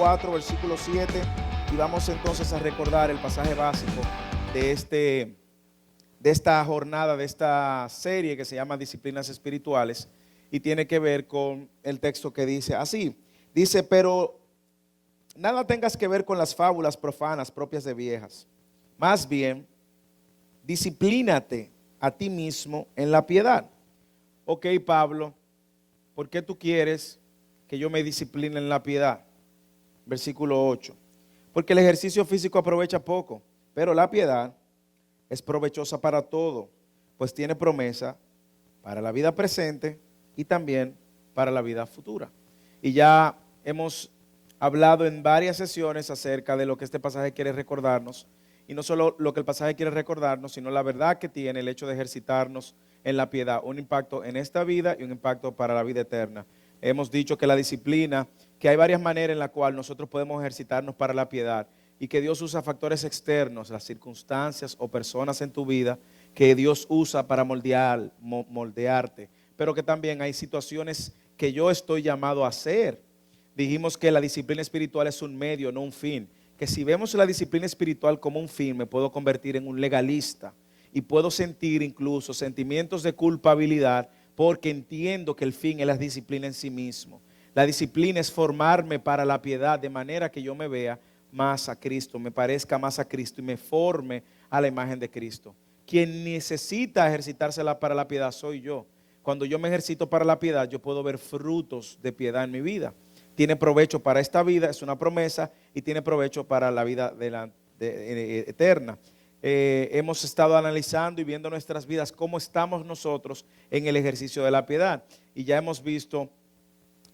4, versículo 7, y vamos entonces a recordar el pasaje básico de esta jornada, de esta serie que se llama Disciplinas Espirituales, y tiene que ver con el texto que dice así. Dice, pero nada tengas que ver con las fábulas profanas propias de viejas. Más bien, disciplínate a ti mismo en la piedad. Ok, Pablo, ¿por qué tú quieres que yo me discipline en la piedad? Versículo 8. Porque el ejercicio físico aprovecha poco, pero la piedad es provechosa para todo, pues tiene promesa para la vida presente y también para la vida futura. Y ya hemos hablado en varias sesiones acerca de lo que este pasaje quiere recordarnos, y no solo lo que el pasaje quiere recordarnos, sino la verdad que tiene el hecho de ejercitarnos en la piedad, un impacto en esta vida y un impacto para la vida eterna. Hemos dicho que la disciplina, que hay varias maneras en las cuales nosotros podemos ejercitarnos para la piedad, y que Dios usa factores externos, las circunstancias o personas en tu vida, que Dios usa para moldearte, pero que también hay situaciones que yo estoy llamado a hacer. Dijimos que la disciplina espiritual es un medio, no un fin. Que si vemos la disciplina espiritual como un fin, me puedo convertir en un legalista y puedo sentir incluso sentimientos de culpabilidad porque entiendo que el fin es la disciplina en sí mismo. La disciplina es formarme para la piedad de manera que yo me vea más a Cristo, me parezca más a Cristo y me forme a la imagen de Cristo. Quien necesita ejercitarse para la piedad soy yo. Cuando yo me ejercito para la piedad, yo puedo ver frutos de piedad en mi vida. Tiene provecho para esta vida, es una promesa, y tiene provecho para la vida eterna. Hemos estado analizando y viendo nuestras vidas, cómo estamos nosotros en el ejercicio de la piedad. Y ya hemos visto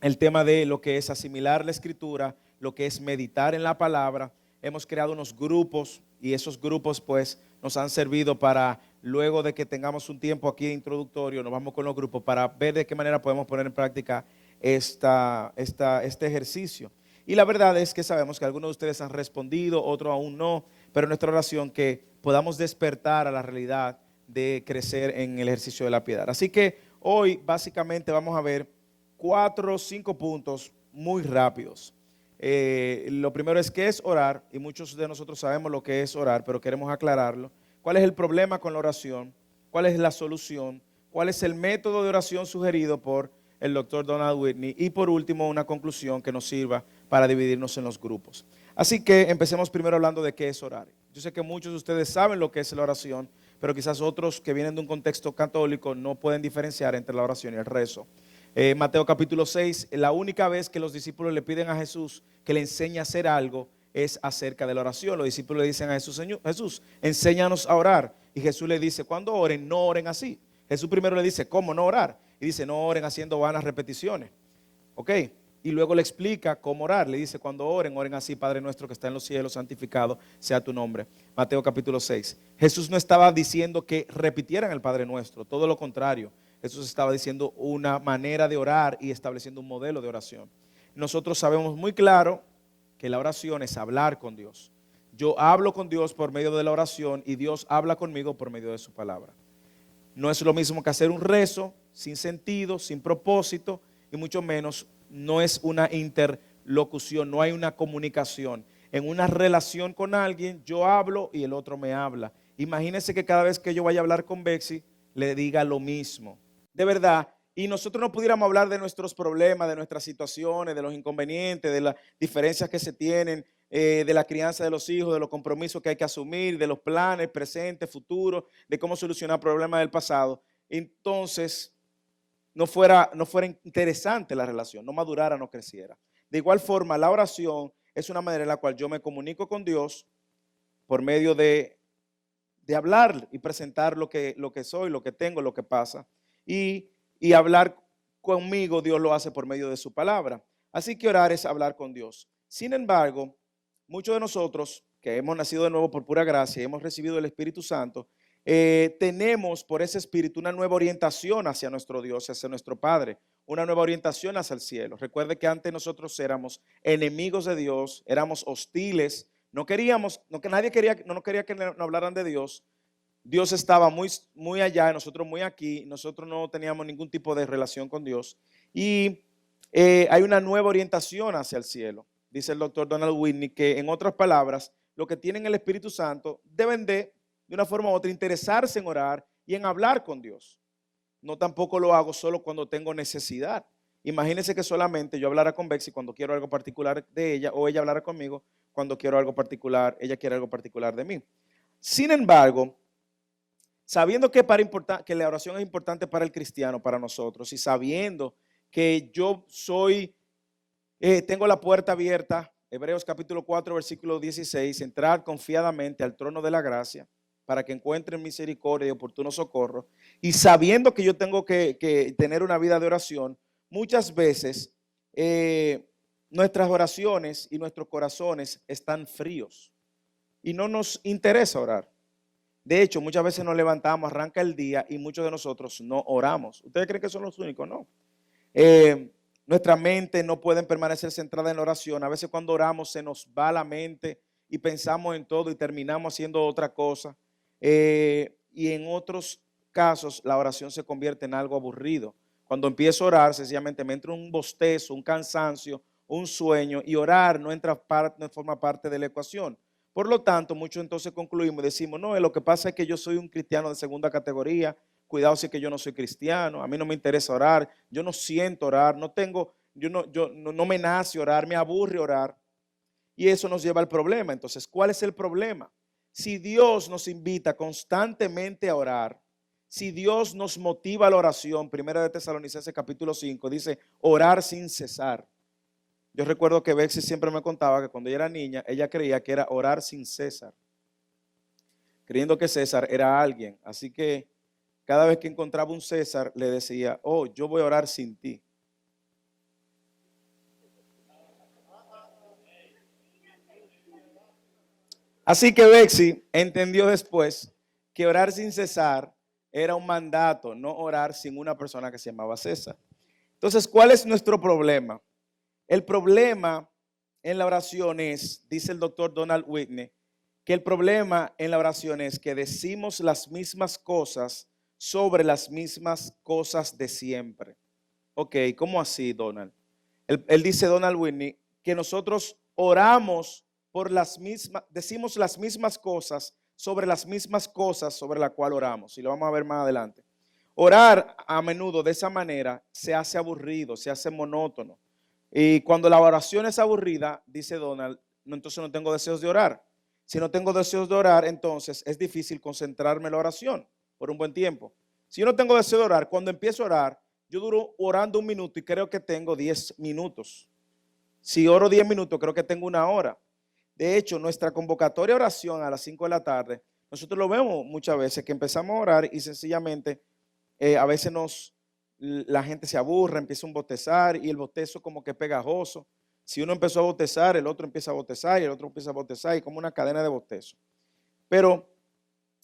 el tema de lo que es asimilar la escritura, lo que es meditar en la palabra. Hemos creado unos grupos y esos grupos pues nos han servido para, luego de que tengamos un tiempo aquí introductorio, nos vamos con los grupos para ver de qué manera podemos poner en práctica este ejercicio. Y la verdad es que sabemos que algunos de ustedes han respondido, otros aún no, pero nuestra oración que podamos despertar a la realidad de crecer en el ejercicio de la piedad. Así que hoy básicamente vamos a ver 4 o 5 puntos muy rápidos. Lo primero es qué es orar, y muchos de nosotros sabemos lo que es orar, pero queremos aclararlo. ¿Cuál es el problema con la oración? ¿Cuál es la solución? ¿Cuál es el método de oración sugerido por el doctor Donald Whitney? Y por último, una conclusión que nos sirva para dividirnos en los grupos. Así que empecemos primero hablando de qué es orar. Yo sé que muchos de ustedes saben lo que es la oración, pero quizás otros que vienen de un contexto católico no pueden diferenciar entre la oración y el rezo. Mateo capítulo 6, la única vez que los discípulos le piden a Jesús que le enseñe a hacer algo es acerca de la oración. Los discípulos le dicen a Jesús, Señor, Jesús, enséñanos a orar. Y Jesús le dice, cuando oren, no oren así. Jesús primero le dice, ¿cómo no orar? Y dice, no oren haciendo vanas repeticiones. ¿Ok? Y luego le explica cómo orar. Le dice, cuando oren, oren así, Padre nuestro que está en los cielos, santificado sea tu nombre. Mateo capítulo 6. Jesús no estaba diciendo que repitieran el Padre nuestro, todo lo contrario. Jesús estaba diciendo una manera de orar y estableciendo un modelo de oración. Nosotros sabemos muy claro que la oración es hablar con Dios. Yo hablo con Dios por medio de la oración y Dios habla conmigo por medio de su palabra. No es lo mismo que hacer un rezo sin sentido, sin propósito, y mucho menos no es una interlocución, no hay una comunicación. En una relación con alguien yo hablo y el otro me habla. Imagínense que cada vez que yo vaya a hablar con Bexy le diga lo mismo. De verdad, y nosotros no pudiéramos hablar de nuestros problemas, de nuestras situaciones, de los inconvenientes, de las diferencias que se tienen, de la crianza de los hijos, de los compromisos que hay que asumir, de los planes presentes, futuros, de cómo solucionar problemas del pasado. Entonces, no fuera interesante la relación, no madurara, no creciera. De igual forma, la oración es una manera en la cual yo me comunico con Dios por medio de hablar y presentar lo que soy, lo que tengo, lo que pasa. Y hablar conmigo, Dios lo hace por medio de su palabra. Así que orar es hablar con Dios. Sin embargo, muchos de nosotros que hemos nacido de nuevo por pura gracia y hemos recibido el Espíritu Santo, tenemos por ese Espíritu una nueva orientación hacia nuestro Dios, hacia nuestro Padre, una nueva orientación hacia el cielo. Recuerde que antes nosotros éramos enemigos de Dios, éramos hostiles, no quería que nos hablaran de Dios. Dios estaba muy allá, nosotros muy aquí, nosotros no teníamos ningún tipo de relación con Dios. Y hay una nueva orientación hacia el cielo. dice el doctor Donald Whitney, que en otras palabras, los que tienen el Espíritu Santo deben de una forma u otra, interesarse en orar y en hablar con Dios. No tampoco lo hago solo cuando tengo necesidad. Imagínense que solamente yo hablara con Bexy cuando quiero algo particular de ella, o ella hablara conmigo cuando quiero algo particular, ella quiere algo particular de mí. Sin embargo, sabiendo que la oración es importante para el cristiano, para nosotros, y sabiendo que yo tengo la puerta abierta, Hebreos capítulo 4, versículo 16, entrar confiadamente al trono de la gracia para que encuentren misericordia y oportuno socorro, y sabiendo que yo tengo que tener una vida de oración, muchas veces nuestras oraciones y nuestros corazones están fríos y no nos interesa orar. De hecho, muchas veces nos levantamos, arranca el día y muchos de nosotros no oramos. ¿Ustedes creen que son los únicos? No. Nuestra mente no puede permanecer centrada en la oración. A veces cuando oramos se nos va la mente y pensamos en todo y terminamos haciendo otra cosa. Y en otros casos la oración se convierte en algo aburrido. Cuando empiezo a orar, sencillamente me entra un bostezo, un cansancio, un sueño, y orar no forma parte de la ecuación. Por lo tanto, muchos entonces concluimos y decimos, no, lo que pasa es que yo soy un cristiano de segunda categoría. Cuidado si es que yo no soy cristiano, a mí no me interesa orar, yo no siento orar, no me nace orar, me aburre orar. Y eso nos lleva al problema. Entonces, ¿cuál es el problema? Si Dios nos invita constantemente a orar, si Dios nos motiva a la oración, 1 de Tesalonicenses capítulo 5, dice orar sin cesar. Yo recuerdo que Bexy siempre me contaba que cuando ella era niña, ella creía que era orar sin César, creyendo que César era alguien. Así que cada vez que encontraba un César, le decía, oh, yo voy a orar sin ti. Así que Bexy entendió después que orar sin cesar era un mandato, no orar sin una persona que se llamaba César. Entonces, ¿cuál es nuestro problema? El problema en la oración es, dice el doctor Donald Whitney, que el problema en la oración es que decimos las mismas cosas sobre las mismas cosas de siempre. Ok, ¿cómo así, Donald? Él dice, Donald Whitney, que nosotros oramos por decimos las mismas cosas sobre las mismas cosas sobre las cuales oramos. Y lo vamos a ver más adelante. Orar a menudo de esa manera se hace aburrido, se hace monótono. Y cuando la oración es aburrida, dice Donald, entonces no tengo deseos de orar. Si no tengo deseos de orar, entonces es difícil concentrarme en la oración por un buen tiempo. Si yo no tengo deseo de orar, cuando empiezo a orar, yo duro orando 1 minuto y creo que tengo 10 minutos. Si oro 10 minutos, creo que tengo 1 hora. De hecho, nuestra convocatoria a oración a las 5 de la tarde, nosotros lo vemos muchas veces, que empezamos a orar y sencillamente a veces la gente se aburre, empieza un bostezar y el bostezo como que es pegajoso. Si uno empezó a bostezar, el otro empieza a bostezar y el otro empieza a bostezar y como una cadena de bostezo. Pero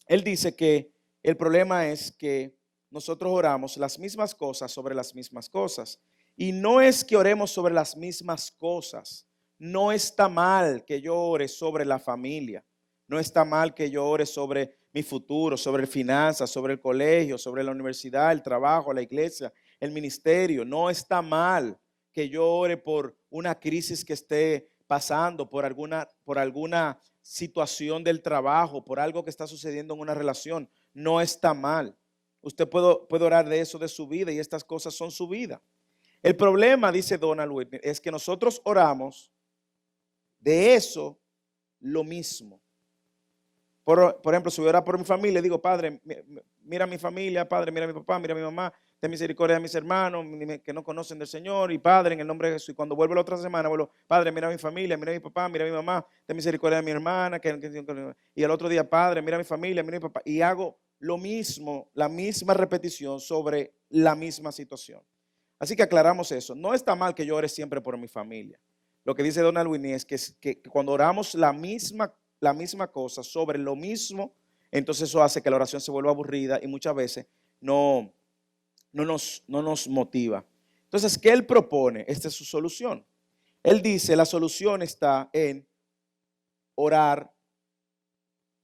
él dice que el problema es que nosotros oramos las mismas cosas sobre las mismas cosas. Y no es que oremos sobre las mismas cosas. No está mal que yo ore sobre la familia. No está mal que yo ore sobre mi futuro, sobre finanzas, sobre el colegio, sobre la universidad, el trabajo, la iglesia, el ministerio. No está mal que yo ore por una crisis que esté pasando, por alguna situación del trabajo, por algo que está sucediendo en una relación. No está mal. Usted puede orar de eso de su vida y estas cosas son su vida. El problema, dice Donald Whitney, es que nosotros oramos de eso lo mismo. Por ejemplo, si yo oro por mi familia, digo, Padre, mira a mi familia, Padre, mira a mi papá, mira a mi mamá, ten misericordia de mis hermanos que no conocen del Señor, y Padre, en el nombre de Jesús. Y cuando vuelvo la otra semana, vuelvo, Padre, mira a mi familia, mira a mi papá, mira a mi mamá, ten misericordia de mi hermana, y el otro día, Padre, mira a mi familia, mira a mi papá, y hago lo mismo, la misma repetición sobre la misma situación. Así que aclaramos eso. No está mal que yo ore siempre por mi familia. Lo que dice Donald Whitney es que cuando oramos la misma cosa sobre lo mismo, entonces eso hace que la oración se vuelva aburrida y muchas veces no nos motiva. Entonces, ¿qué él propone? Esta es su solución. Él dice, la solución está en orar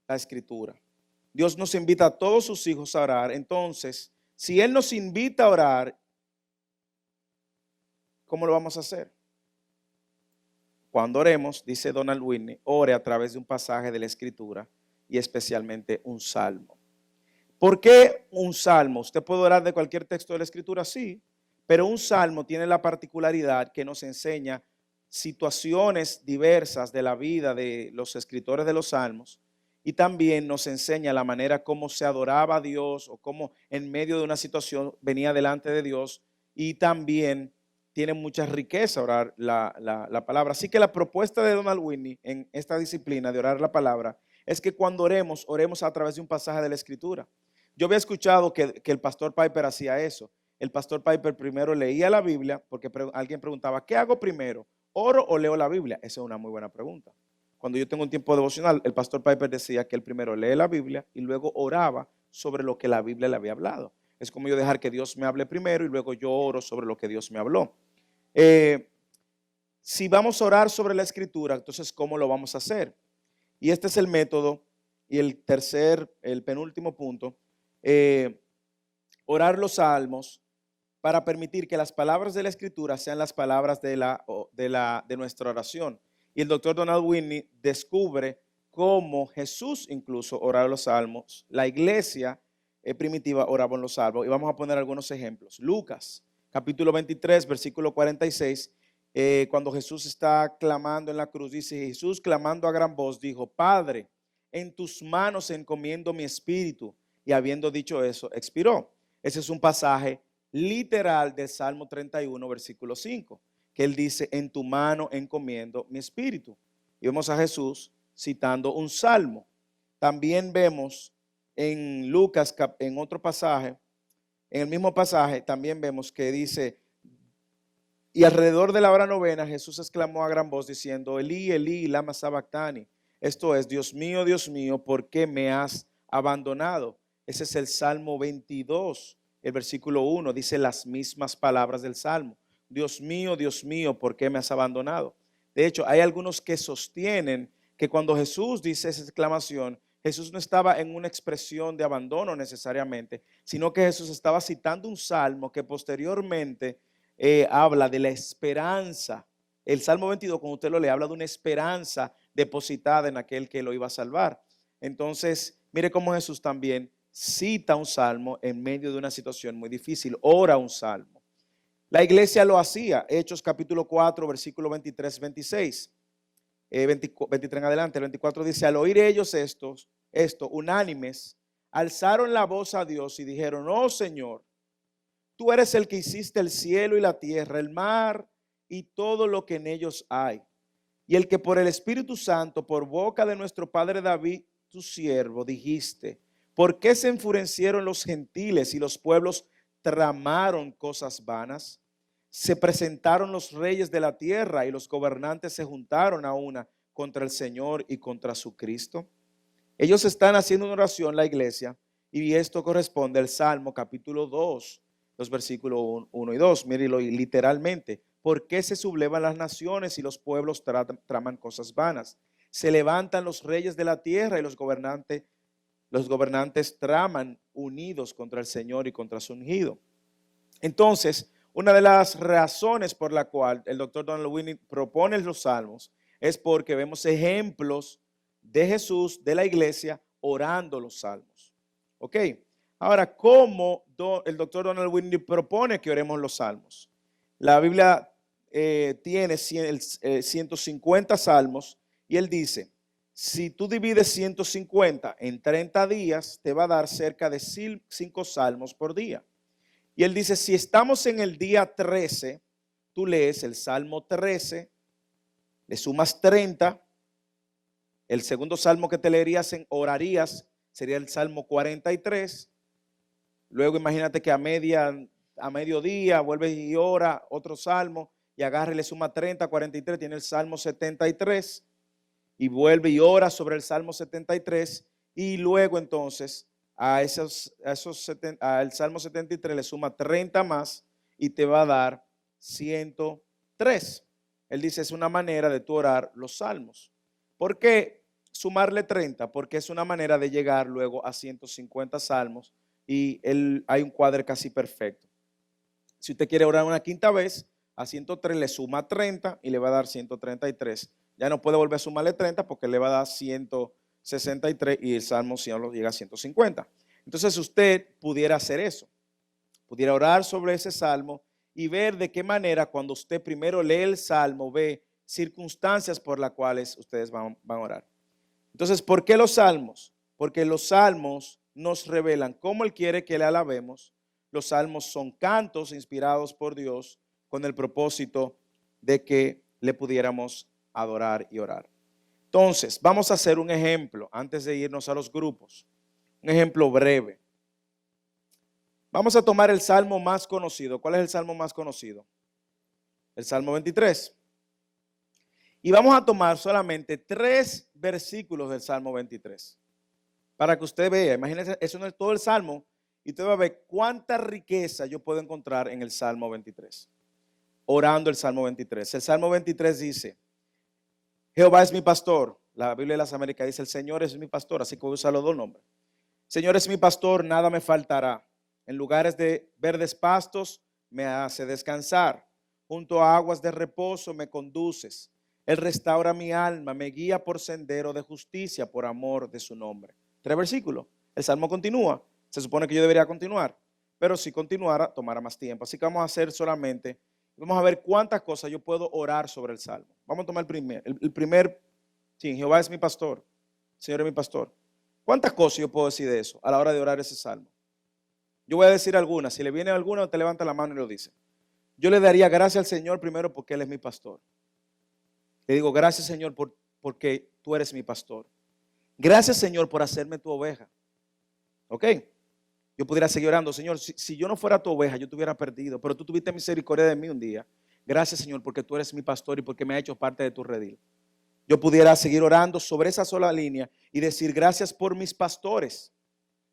la escritura. Dios nos invita a todos sus hijos a orar. Entonces, si Él nos invita a orar, ¿cómo lo vamos a hacer? cuando oremos, dice Donald Whitney, ore a través de un pasaje de la Escritura y especialmente un salmo. ¿Por qué un salmo? Usted puede orar de cualquier texto de la Escritura, sí, pero un salmo tiene la particularidad que nos enseña situaciones diversas de la vida de los escritores de los salmos y también nos enseña la manera como se adoraba a Dios o cómo en medio de una situación venía delante de Dios y también tiene mucha riqueza orar la palabra. Así que la propuesta de Donald Whitney en esta disciplina de orar la palabra es que cuando oremos, oremos a través de un pasaje de la Escritura. Yo había escuchado que el pastor Piper hacía eso. El pastor Piper primero leía la Biblia, porque alguien preguntaba, ¿qué hago primero? ¿Oro o leo la Biblia? Esa es una muy buena pregunta. Cuando yo tengo un tiempo devocional, el pastor Piper decía que él primero lee la Biblia y luego oraba sobre lo que la Biblia le había hablado. Es como yo dejar que Dios me hable primero y luego yo oro sobre lo que Dios me habló. Si vamos a orar sobre la Escritura, entonces, ¿cómo lo vamos a hacer? Y este es el método. Y el penúltimo punto, orar los salmos para permitir que las palabras de la Escritura sean las palabras de nuestra oración. Y el doctor Donald Whitney descubre cómo Jesús incluso oraba los salmos. La iglesia primitiva oraba en los salmos. Y vamos a poner algunos ejemplos. Lucas, capítulo 23, versículo 46. Cuando Jesús está clamando en la cruz, dice Jesús clamando a gran voz, dijo, Padre, en tus manos encomiendo mi espíritu. Y habiendo dicho eso, expiró. Ese es un pasaje literal del Salmo 31, versículo 5, que él dice, en tu mano encomiendo mi espíritu. Y vemos a Jesús citando un salmo. También vemos en Lucas, en otro pasaje, en el mismo pasaje, también vemos que dice, y alrededor de la hora novena, Jesús exclamó a gran voz diciendo, Elí, Elí, lama sabactani. Esto es, Dios mío, ¿por qué me has abandonado? Ese es el Salmo 22, el versículo 1, dice las mismas palabras del Salmo. Dios mío, ¿por qué me has abandonado? De hecho, hay algunos que sostienen que cuando Jesús dice esa exclamación, Jesús no estaba en una expresión de abandono necesariamente, sino que Jesús estaba citando un salmo que posteriormente habla de la esperanza. El Salmo 22, cuando usted lo lee, habla de una esperanza depositada en aquel que lo iba a salvar. Entonces, mire cómo Jesús también cita un salmo en medio de una situación muy difícil, ora un salmo. La iglesia lo hacía, Hechos capítulo 4, versículo 23, 26, 23 en adelante, el 24 dice, al oír ellos esto, unánimes, alzaron la voz a Dios y dijeron, oh Señor, tú eres el que hiciste el cielo y la tierra, el mar y todo lo que en ellos hay. Y el que por el Espíritu Santo, por boca de nuestro padre David, tu siervo, dijiste, ¿por qué se enfurecieron los gentiles y los pueblos tramaron cosas vanas? Se presentaron los reyes de la tierra y los gobernantes se juntaron a una contra el Señor y contra su Cristo. Ellos están haciendo una oración, la iglesia, y esto corresponde al Salmo capítulo 2, los versículos 1 y 2. Mírelo literalmente. ¿Por qué se sublevan las naciones y los pueblos traman cosas vanas? Se levantan los reyes de la tierra y los gobernantes traman unidos contra el Señor y contra su ungido. Entonces, una de las razones por la cual el doctor Donald Whitney propone los salmos es porque vemos ejemplos de Jesús, de la iglesia, orando los salmos. ¿Ok? Ahora, ¿cómo el doctor Donald Whitney propone que oremos los salmos? La Biblia tiene 150 salmos y él dice, si tú divides 150 en 30 días, te va a dar cerca de 5 salmos por día. Y él dice, si estamos en el día 13, tú lees el Salmo 13, le sumas 30, el segundo salmo que te leerías orarías sería el Salmo 43. Luego imagínate que a mediodía vuelves y ora otro salmo y agarra y le suma 30, 43, tiene el Salmo 73 y vuelve y ora sobre el Salmo 73 y luego entonces al Salmo 73 le suma 30 más y te va a dar 103. Él dice, es una manera de tú orar los salmos. ¿Por qué sumarle 30? Porque es una manera de llegar luego a 150 salmos y hay un cuadro casi perfecto. Si usted quiere orar una quinta vez, a 103 le suma 30 y le va a dar 133. Ya no puede volver a sumarle 30 porque le va a dar 163 y el Salmo 100 llega a 150. Entonces usted pudiera hacer eso, pudiera orar sobre ese Salmo y ver de qué manera cuando usted primero lee el Salmo ve circunstancias por las cuales ustedes van a orar. Entonces, ¿por qué los salmos? Porque los salmos nos revelan cómo Él quiere que le alabemos. Los salmos son cantos inspirados por Dios con el propósito de que le pudiéramos adorar y orar. Entonces, vamos a hacer un ejemplo antes de irnos a los grupos. Un ejemplo breve. Vamos a tomar el salmo más conocido. ¿Cuál es el salmo más conocido? El Salmo 23. Y vamos a tomar solamente 3 versículos del Salmo 23. Para que usted vea, imagínense, eso no es todo el Salmo. Y usted va a ver cuánta riqueza yo puedo encontrar en el Salmo 23. Orando el Salmo 23. El Salmo 23 dice, Jehová es mi pastor. La Biblia de las Américas dice, el Señor es mi pastor. Así que voy a usar los dos nombres. Señor es mi pastor, nada me faltará. En lugares de verdes pastos me hace descansar. Junto a aguas de reposo me conduces. Él restaura mi alma, me guía por sendero de justicia por amor de su nombre. 3 versículos. El Salmo continúa. Se supone que yo debería continuar, pero si continuara, tomará más tiempo. Así que vamos a hacer solamente, vamos a ver cuántas cosas yo puedo orar sobre el Salmo. Vamos a tomar el primer, sí, Jehová es mi pastor, Señor es mi pastor. ¿Cuántas cosas yo puedo decir de eso a la hora de orar ese Salmo? Yo voy a decir algunas. Si le viene alguna, te levanta la mano y lo dice. Yo le daría gracias al Señor primero porque Él es mi pastor. Le digo, gracias Señor porque tú eres mi pastor. Gracias Señor por hacerme tu oveja. ¿Ok? Yo pudiera seguir orando, Señor, si yo no fuera tu oveja, yo te hubiera perdido, pero tú tuviste misericordia de mí un día. Gracias Señor porque tú eres mi pastor y porque me has hecho parte de tu redil. Yo pudiera seguir orando sobre esa sola línea y decir, gracias por mis pastores.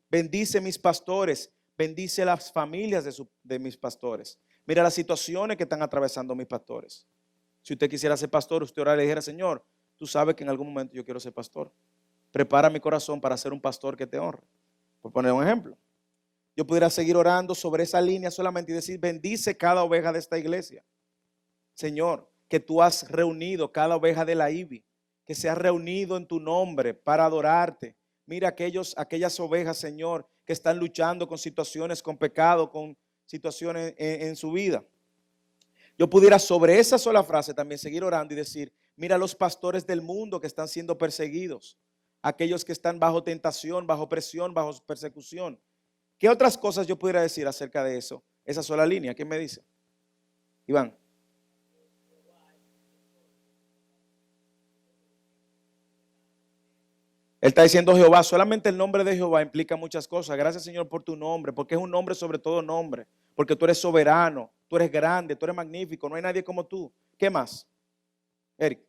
Bendice mis pastores, bendice las familias de mis pastores. Mira las situaciones que están atravesando mis pastores. Si usted quisiera ser pastor, usted orara y le dijera, Señor, tú sabes que en algún momento yo quiero ser pastor. Prepara mi corazón para ser un pastor que te honre. Por poner un ejemplo. Yo pudiera seguir orando sobre esa línea solamente y decir, bendice cada oveja de esta iglesia. Señor, que tú has reunido cada oveja de la IBI, que se ha reunido en tu nombre para adorarte. Mira aquellas ovejas, Señor, que están luchando con situaciones, con pecado, con situaciones en su vida. Yo pudiera sobre esa sola frase también seguir orando y decir, mira los pastores del mundo que están siendo perseguidos, aquellos que están bajo tentación, bajo presión, bajo persecución. ¿Qué otras cosas yo pudiera decir acerca de eso? Esa sola línea, ¿quién me dice? Iván. Él está diciendo Jehová, solamente el nombre de Jehová implica muchas cosas. Gracias Señor por tu nombre, porque es un nombre sobre todo nombre, porque tú eres soberano, tú eres grande, tú eres magnífico, no hay nadie como tú. ¿Qué más? Eric.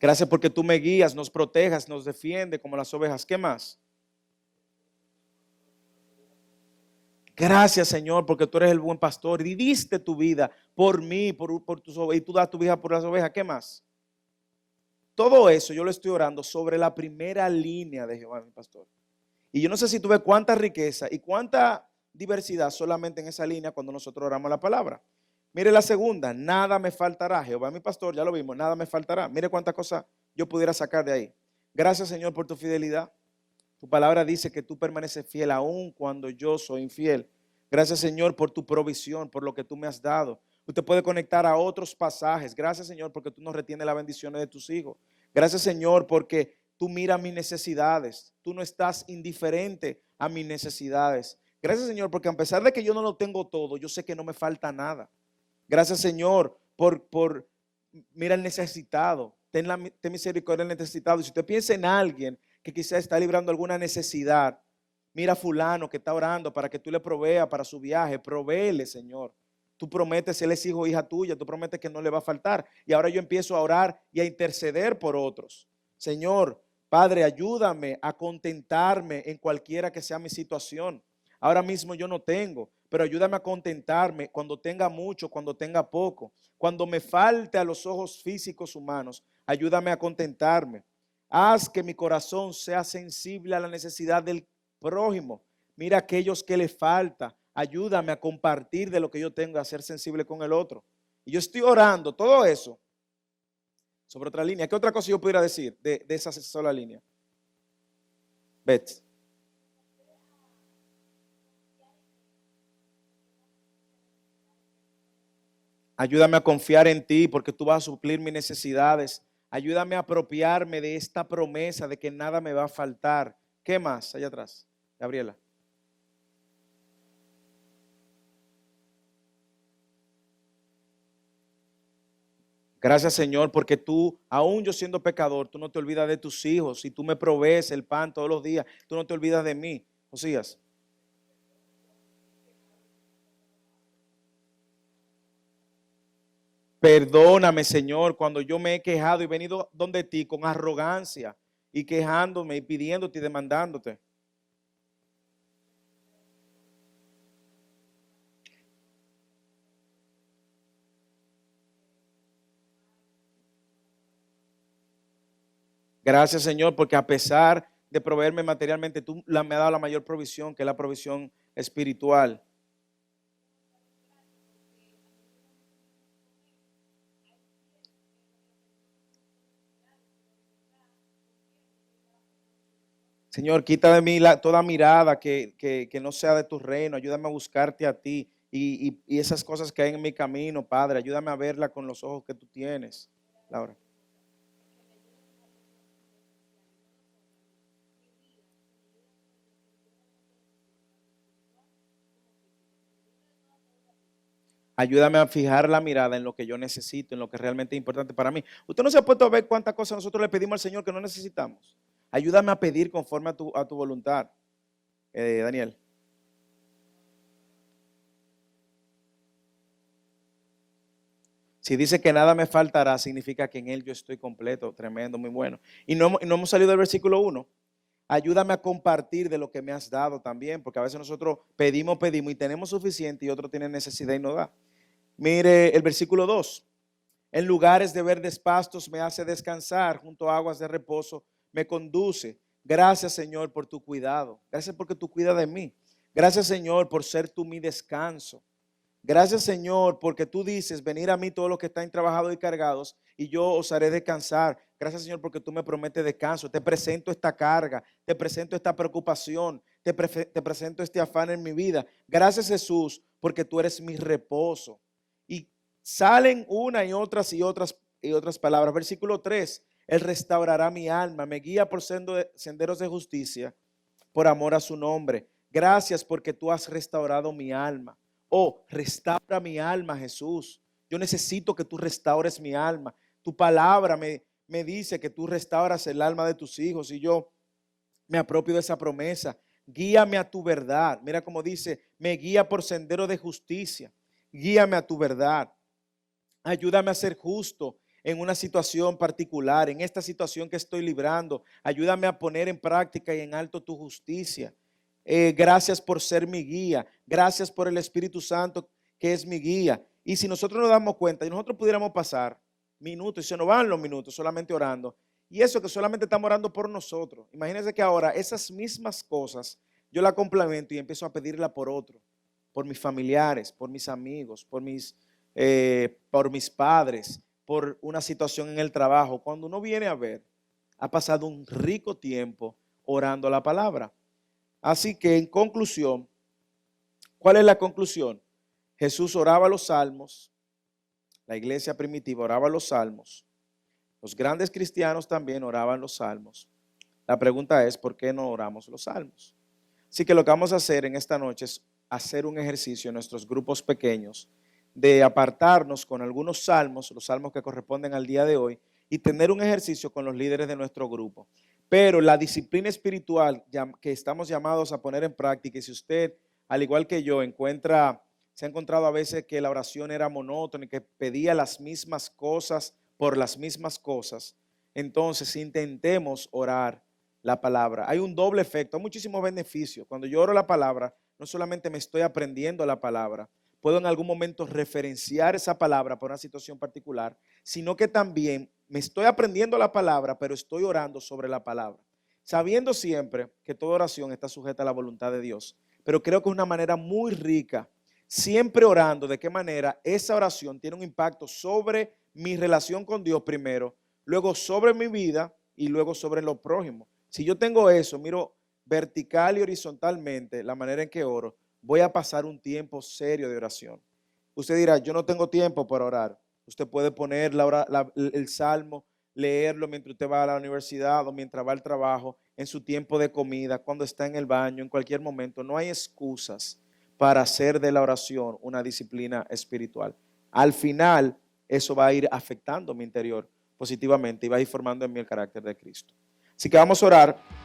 Gracias porque tú me guías, nos protejas, nos defiendes como las ovejas. ¿Qué más? Gracias Señor porque tú eres el buen pastor y diste tu vida por mí, por tus ovejas, y tú das tu vida por las ovejas. ¿Qué más? Todo eso yo lo estoy orando sobre la primera línea de Jehová, mi pastor. Y yo no sé si tú ves cuánta riqueza y cuánta diversidad solamente en esa línea cuando nosotros oramos la palabra. Mire la segunda, nada me faltará. Jehová, mi pastor, ya lo vimos, nada me faltará. Mire cuántas cosas yo pudiera sacar de ahí. Gracias, Señor, por tu fidelidad. Tu palabra dice que tú permaneces fiel aún cuando yo soy infiel. Gracias, Señor, por tu provisión, por lo que tú me has dado. Usted puede conectar a otros pasajes. Gracias, Señor, porque tú nos retienes las bendiciones de tus hijos. Gracias, Señor, porque tú miras mis necesidades. Tú no estás indiferente a mis necesidades. Gracias, Señor, porque a pesar de que yo no lo tengo todo, yo sé que no me falta nada. Gracias, Señor, por mira el necesitado. Ten misericordia del necesitado. Y si usted piensa en alguien que quizás está librando alguna necesidad, mira a fulano que está orando para que tú le proveas para su viaje. Provéele, Señor. Tú prometes, él es hijo o hija tuya, tú prometes que no le va a faltar. Y ahora yo empiezo a orar y a interceder por otros. Señor, Padre, ayúdame a contentarme en cualquiera que sea mi situación. Ahora mismo yo no tengo, pero ayúdame a contentarme cuando tenga mucho, cuando tenga poco. Cuando me falte a los ojos físicos humanos, ayúdame a contentarme. Haz que mi corazón sea sensible a la necesidad del prójimo. Mira aquellos que le falta, Ayúdame a compartir de lo que yo tengo, a ser sensible con el otro. Y yo estoy orando todo eso sobre otra línea. ¿Qué otra cosa yo pudiera decir de esa sola línea? Bet. Ayúdame a confiar en ti porque tú vas a suplir mis necesidades. Ayúdame a apropiarme de esta promesa de que nada me va a faltar. ¿Qué más? Allá atrás, Gabriela. Gracias, Señor, porque tú, aún yo siendo pecador, tú no te olvidas de tus hijos y tú me provees el pan todos los días. Tú no te olvidas de mí. Josías. Perdóname, Señor, cuando yo me he quejado y venido donde ti con arrogancia y quejándome y pidiéndote y demandándote. Gracias, Señor, porque a pesar de proveerme materialmente, tú me has dado la mayor provisión, que es la provisión espiritual. Señor, quita de mí toda mirada que no sea de tu reino. Ayúdame a buscarte a ti y esas cosas que hay en mi camino, Padre. Ayúdame a verla con los ojos que tú tienes, Laura. Ayúdame a fijar la mirada en lo que yo necesito, en lo que realmente es importante para mí. Usted no se ha puesto a ver cuántas cosas nosotros le pedimos al Señor que no necesitamos. Ayúdame a pedir conforme a tu voluntad, Daniel. Si dice que nada me faltará, significa que en Él yo estoy completo, tremendo, muy bueno. Y no hemos salido del versículo 1. Ayúdame a compartir de lo que me has dado también, porque a veces nosotros pedimos y tenemos suficiente y otro tiene necesidad y no da. Mire el versículo 2. En lugares de verdes pastos me hace descansar, junto a aguas de reposo me conduce. Gracias, Señor, por tu cuidado. Gracias porque tú cuidas de mí. Gracias, Señor, por ser tú mi descanso. Gracias, Señor, porque tú dices, venir a mí todos los que están trabajados y cargados, y yo os haré descansar. Gracias, Señor, porque tú me prometes descanso. Te presento esta carga, te presento esta preocupación, te presento este afán en mi vida. Gracias, Jesús, porque tú eres mi reposo. Y salen una y otras palabras. Versículo 3, Él restaurará mi alma, me guía por senderos de justicia, por amor a su nombre. Gracias porque tú has restaurado mi alma. Oh, restaura mi alma, Jesús. Yo necesito que tú restaures mi alma. Tu palabra me dice que tú restauras el alma de tus hijos y yo me apropio de esa promesa. Guíame a tu verdad. Mira cómo dice, me guía por sendero de justicia. Guíame a tu verdad. Ayúdame a ser justo en una situación particular, en esta situación que estoy librando. Ayúdame a poner en práctica y en alto tu justicia. Gracias por ser mi guía. Gracias por el Espíritu Santo que es mi guía. Y si nosotros nos damos cuenta y nosotros pudiéramos pasar minutos y se nos van los minutos solamente orando, y eso que solamente estamos orando por nosotros. Imagínense que ahora esas mismas cosas yo la complemento y empiezo a pedirla por otro, por mis familiares, por mis amigos, por mis padres, por una situación en el trabajo. Cuando uno viene a ver, ha pasado un rico tiempo orando la palabra. Así que en conclusión, ¿cuál es la conclusión? Jesús oraba los salmos, la iglesia primitiva oraba los salmos, los grandes cristianos también oraban los salmos. La pregunta es, ¿por qué no oramos los salmos? Así que lo que vamos a hacer en esta noche es hacer un ejercicio en nuestros grupos pequeños de apartarnos con algunos salmos, los salmos que corresponden al día de hoy, y tener un ejercicio con los líderes de nuestro grupo. Pero la disciplina espiritual que estamos llamados a poner en práctica, y si usted, al igual que yo, se ha encontrado a veces que la oración era monótona y que pedía las mismas cosas por las mismas cosas, entonces intentemos orar la palabra. Hay un doble efecto, hay muchísimos beneficios. Cuando yo oro la palabra, no solamente me estoy aprendiendo la palabra, puedo en algún momento referenciar esa palabra para una situación particular, sino que también me estoy aprendiendo la palabra, pero estoy orando sobre la palabra, sabiendo siempre que toda oración está sujeta a la voluntad de Dios. pero creo que es una manera muy rica, siempre orando. ¿De qué manera? Esa oración tiene un impacto sobre mi relación con Dios primero, luego sobre mi vida y luego sobre los prójimos. Si yo tengo eso, miro vertical y horizontalmente la manera en que oro, voy a pasar un tiempo serio de oración. Usted dirá, yo no tengo tiempo para orar. Usted puede poner el salmo, leerlo mientras usted va a la universidad o mientras va al trabajo, en su tiempo de comida, cuando está en el baño, en cualquier momento. No hay excusas para hacer de la oración una disciplina espiritual. Al final, eso va a ir afectando mi interior positivamente y va a ir formando en mí el carácter de Cristo. Así que vamos a orar.